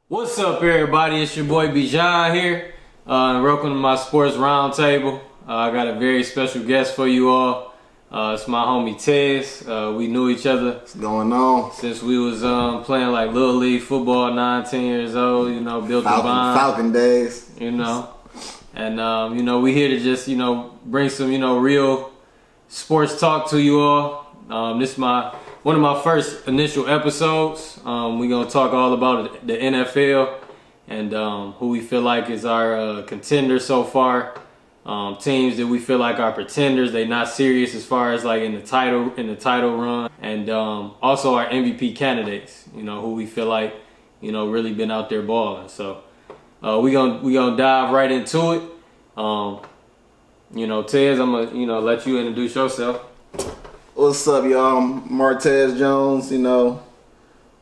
What's up, everybody? It's your boy Bijan here. Welcome to my sports roundtable. I got a very special guest for you all. It's my homie Tez. We knew each other. What's going on? Since we was playing like Little League football, 9-10 years old. You know, built the bond. Falcon days. You know, and you know, we here to just bring some real sports talk to you all. This is one of my first initial episodes. We're going to talk all about the NFL and who we feel like is our contenders so far. Teams that we feel like are pretenders. They not serious as far as like in the title run. And also our MVP candidates, who we feel like, really been out there balling. So we gonna dive right into it. Tez, I'm gonna let you introduce yourself. What's up, y'all? I'm Martez Jones.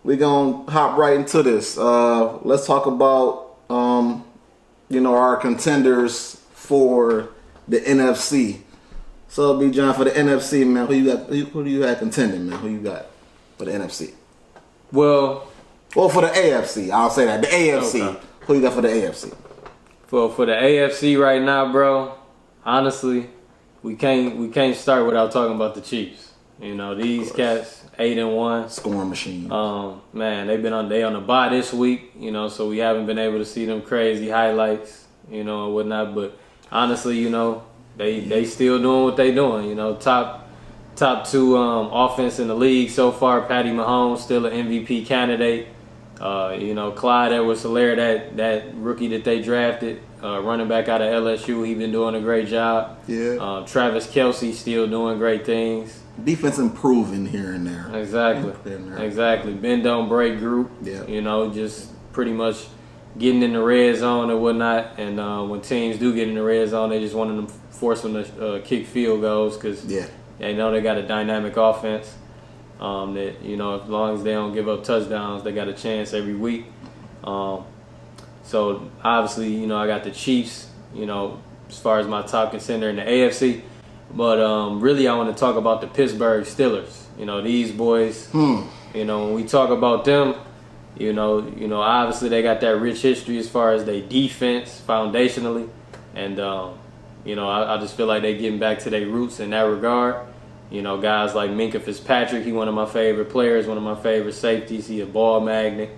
We gonna hop right into this. Let's talk about our contenders for the NFC. So, Bijan, for the NFC, man, who you got? Who do you have contending, man? Who you got for the NFC? Well, for the AFC, I'll say that the AFC. Okay. Who you got for the AFC? For the AFC right now, bro. Honestly, we can't start without talking about the Chiefs. These cats 8-1 scoring machine. Man, they on the bye this week. So we haven't been able to see them crazy highlights, and whatnot. But honestly, they still doing what they doing. Top two offense in the league so far. Patty Mahomes still an MVP candidate. Clyde Edwards-Helaire, that rookie that they drafted, running back out of LSU, he been doing a great job. Yeah. Travis Kelce still doing great things. Defense improving here and there. Exactly. Bend don't break group. Yeah. Just pretty much getting in the red zone and whatnot. And when teams do get in the red zone, they just want to force them to kick field goals because they know they got a dynamic offense. That as long as they don't give up touchdowns, they got a chance every week. So obviously, I got the Chiefs, as far as my top contender in the AFC. But really, I want to talk about the Pittsburgh Steelers. These boys. When we talk about them, obviously they got that rich history as far as their defense foundationally, and I just feel like they getting back to their roots in that regard. Guys like Minkah Fitzpatrick, he one of my favorite players, one of my favorite safeties. He a ball magnet.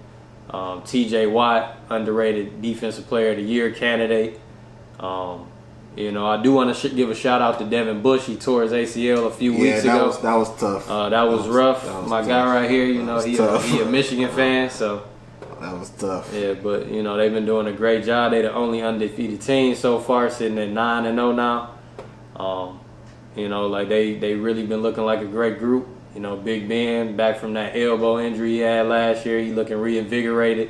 T.J. Watt, underrated Defensive Player of the Year candidate. I do want to give a shout out to Devin Bush. He tore his ACL a few weeks ago. That was tough. That was rough. My guy right here, he a Michigan fan, so that was tough. Yeah, but they've been doing a great job. They the only undefeated team so far, sitting at 9-0 now. They really been looking like a great group. Big Ben back from that elbow injury he had last year. He looking reinvigorated.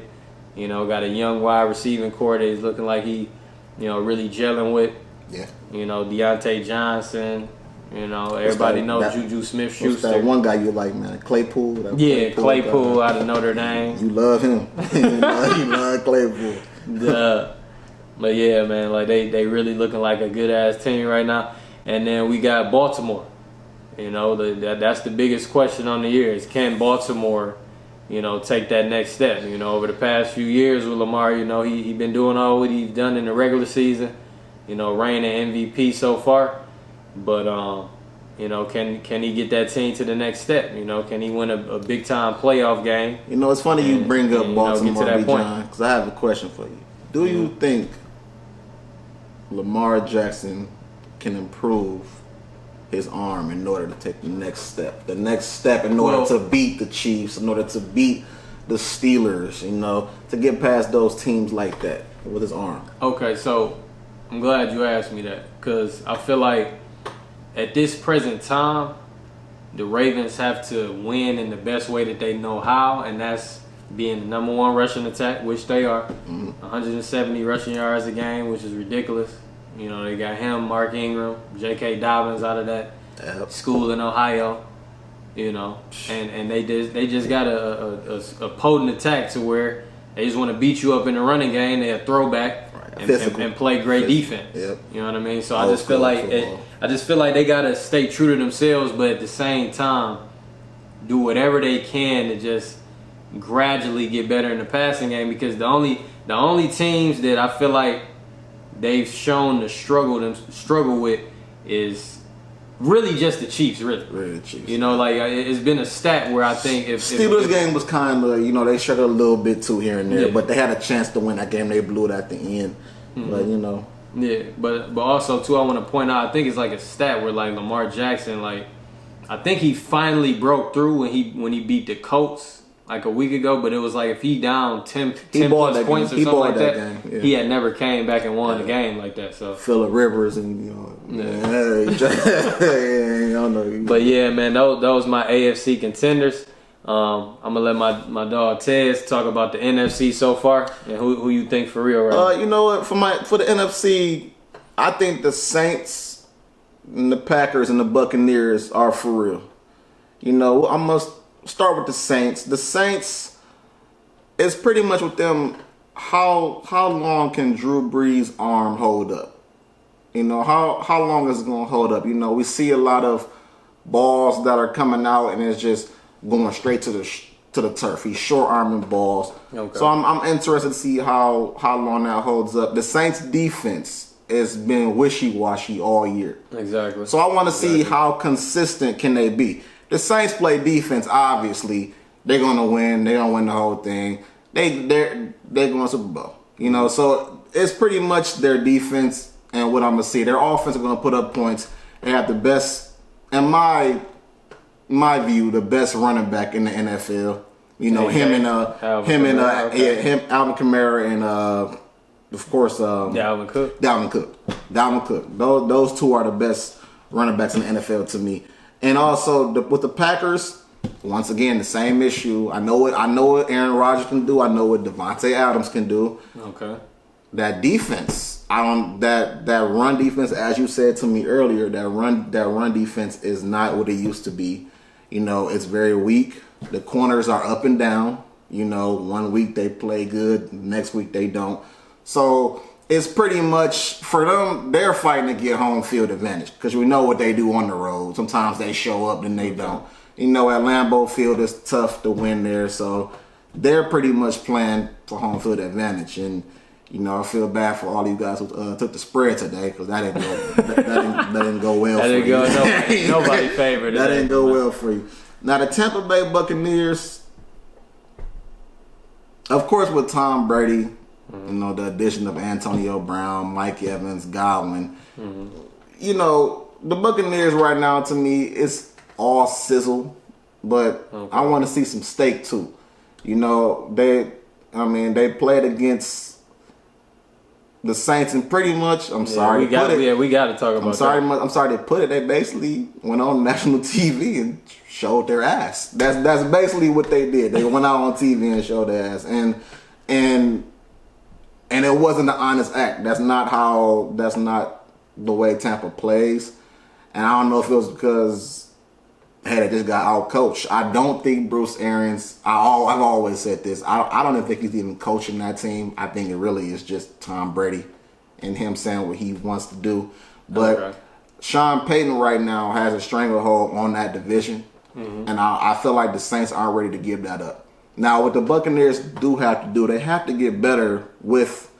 Got a young wide receiving core that he's looking like he, really gelling with. Yeah. Deontay Johnson. Everybody knows Juju Smith-Schuster. That one guy you like, man? Claypool? Claypool out of Notre Dame. You love him. You love Claypool. But yeah, man, they really looking like a good-ass team right now. And then we got Baltimore. That's the biggest question on the year is can Baltimore, take that next step? Over the past few years with Lamar, he been doing all what he's done in the regular season. Reigning MVP so far. But, can he get that team to the next step? Can he win a big-time playoff game? It's funny you bring up Baltimore, Bijan, because I have a question for you. Do you think Lamar Jackson can improve his arm in order to take the next step? The next step in order to beat the Chiefs, in order to beat the Steelers, to get past those teams like that with his arm. Okay, so I'm glad you asked me that because I feel like at this present time, the Ravens have to win in the best way that they know how, and that's being the number one rushing attack, which they are. 170 rushing yards a game, which is ridiculous. They got him, Mark Ingram, J.K. Dobbins out of that school in Ohio. And they just got a potent attack to where they just want to beat you up in the running game. They a throwback and play great defense. Yep. You know what I mean? So I just feel like they gotta stay true to themselves, but at the same time, do whatever they can to just gradually get better in the passing game, because the only teams that I feel like they've shown to struggle with is really just the Chiefs, really. Really, the Chiefs. You know, like it's been a stat where I think if Steelers game was kind of, you know, they struggled a little bit too here and there, Yeah. but they had a chance to win that game. They blew it at the end, but you know. Yeah, but also too, I want to point out, I think it's like a stat where like Lamar Jackson, like I think he finally broke through when he beat the Colts like a week ago, but it was like if he down 10 plus points or something like that, yeah. he had never came back and won the game like that. So Phillip Rivers and, you know, I don't know. But yeah, man, those my AFC contenders. I'm gonna let my dog Tez talk about the NFC so far and who you think for real right now. You know what? For the NFC, I think the Saints and the Packers and the Buccaneers are for real. You know, I must start with the Saints. The Saints is pretty much with them. How long can Drew Brees' arm hold up? You know, how long is it gonna hold up? You know, we see a lot of balls that are coming out and it's just going straight to the turf. He's short arming balls. Okay. So I'm interested to see how long that holds up. The Saints defense has been wishy-washy all year. Exactly. So I want to see how consistent can they be. The Saints play defense, obviously. They're gonna win. They're gonna win the whole thing. They're going to Super Bowl. You know, so it's pretty much their defense and what I'm gonna see. Their offense are gonna put up points. They have the best, in my view, the best running back in the NFL. You know, Alvin Kamara and of course Dalvin Cook. Those two are the best running backs in the NFL to me. And also with the Packers, once again the same issue. I know what Aaron Rodgers can do. I know what Devontae Adams can do. Okay. That defense, that run defense, as you said to me earlier, that run defense is not what it used to be. You know, it's very weak. The corners are up and down. You know, one week they play good, next week they don't. So it's pretty much, for them, they're fighting to get home field advantage because we know what they do on the road. Sometimes they show up, then they don't. You know, at Lambeau Field, it's tough to win there. So they're pretty much playing for home field advantage. And, you know, I feel bad for all you guys who took the spread today because that didn't go well for you. Nobody favored it. That didn't go well for you. Now, the Tampa Bay Buccaneers, of course, with Tom Brady, you know, the addition of Antonio Brown, Mike Evans, Godwin, you know, the Buccaneers right now, to me, it's all sizzle, but I want to see some steak too. You know, they played against the Saints, and pretty much, we got to talk about that. I'm sorry to put it. They basically went on national TV and showed their ass. That's basically what they did. They went out on TV and showed their ass, and it wasn't an honest act. That's not the way Tampa plays. And I don't know if it was because they just got out coached. I don't think Bruce Arians. I've always said this. I don't even think he's even coaching that team. I think it really is just Tom Brady and him saying what he wants to do. But Sean Payton right now has a stranglehold on that division, and I feel like the Saints aren't ready to give that up. Now, what the Buccaneers do have to do, they have to get better with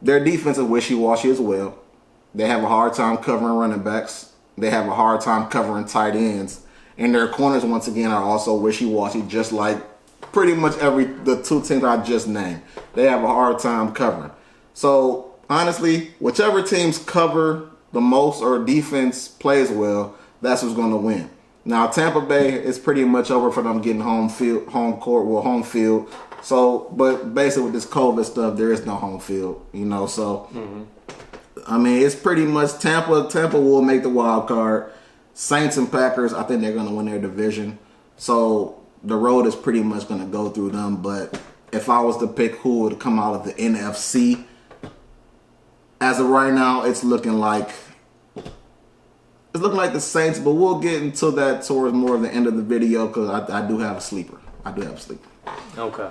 their defensive wishy-washy as well. They have a hard time covering running backs. They have a hard time covering tight ends. And their corners, once again, are also wishy-washy, just like pretty much the two teams I just named. They have a hard time covering. So, honestly, whichever teams cover the most or defense plays well, that's who's going to win. Now, Tampa Bay is pretty much over for them getting home field. So, but basically with this COVID stuff, there is no home field, you know. So, I mean, it's pretty much Tampa. Tampa will make the wild card. Saints and Packers, I think they're going to win their division. So, the road is pretty much going to go through them. But if I was to pick who would come out of the NFC, as of right now, it's looking like the Saints, but we'll get into that towards more of the end of the video because I do have a sleeper. Okay.